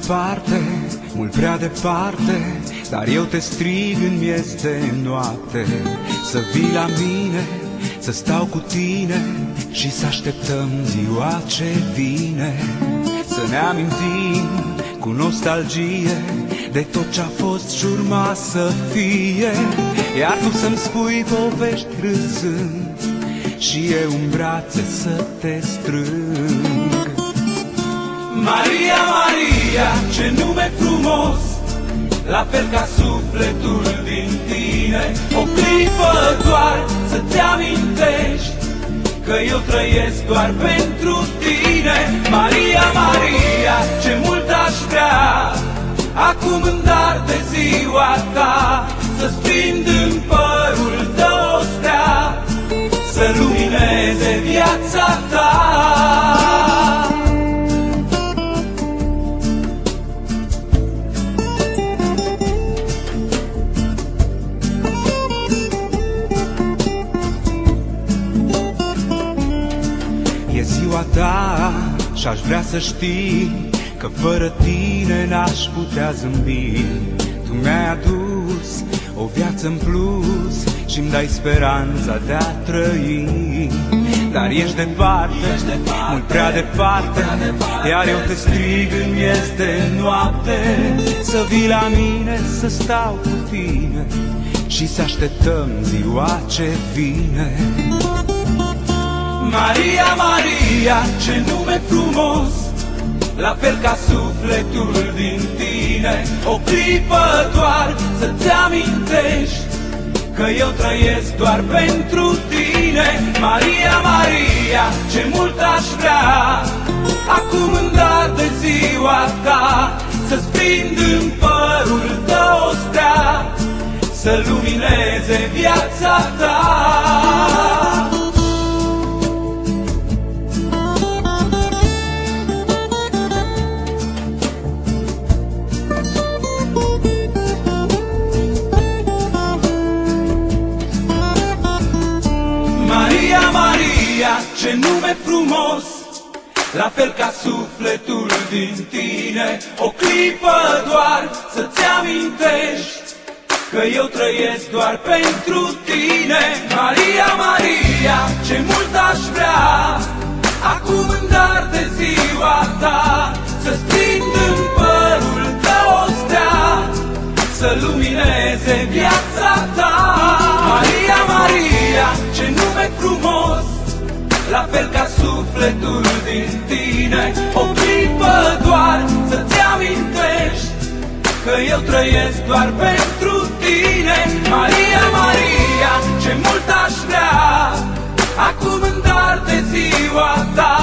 departe, mult prea departe, dar eu te strig în miez de noapte. Să vii la mine, să stau cu tine și să așteptăm ziua ce vine. Să ne amintim cu nostalgie de tot ce-a fost și urma să fie. Iar tu să-mi spui povești râzând și eu în brațe să te strâng. Maria, Maria, ce nume frumos, la fel ca sufletul din tine. O clipă doar să-ți amintești că eu trăiesc doar pentru tine. Maria, Maria, ce mult aș vrea acum în dar de ziua ta să-ți prind în părul tău o stea, să lumineze viața ta. E ziua ta și-aș vrea să știi că fără tine n-aș putea zâmbi. Tu mi-ai adus o viață în plus și-mi dai speranța de a trăi. Dar ești departe, mult prea departe, iar eu te strig în miez de noapte. Să vii la mine, să stau cu tine și să așteptăm ziua ce vine. Maria, Maria, ce nume frumos, la fel ca sufletul din tine. O clipă doar să-ți amintești că eu trăiesc doar pentru tine. Maria, Maria, ce mult aș vrea acum în dar de ziua ta să-ți prind în părul tău o stea, să lumineze viața ta. Maria, Maria, ce nume frumos, la fel ca sufletul din tine. O clipă doar să-ți amintești că eu trăiesc doar pentru tine. Maria, Maria, ce mult aș vrea acum în dar de ziua ta să-ți prind în părul tău o stea, să lumineze viața ta. Maria, Maria, ce nume frumos, la fel ca sufletul din tine. O clipă doar să-ți amintești că eu trăiesc doar pentru tine. Maria, Maria, ce mult aș vrea acum în dar de ziua ta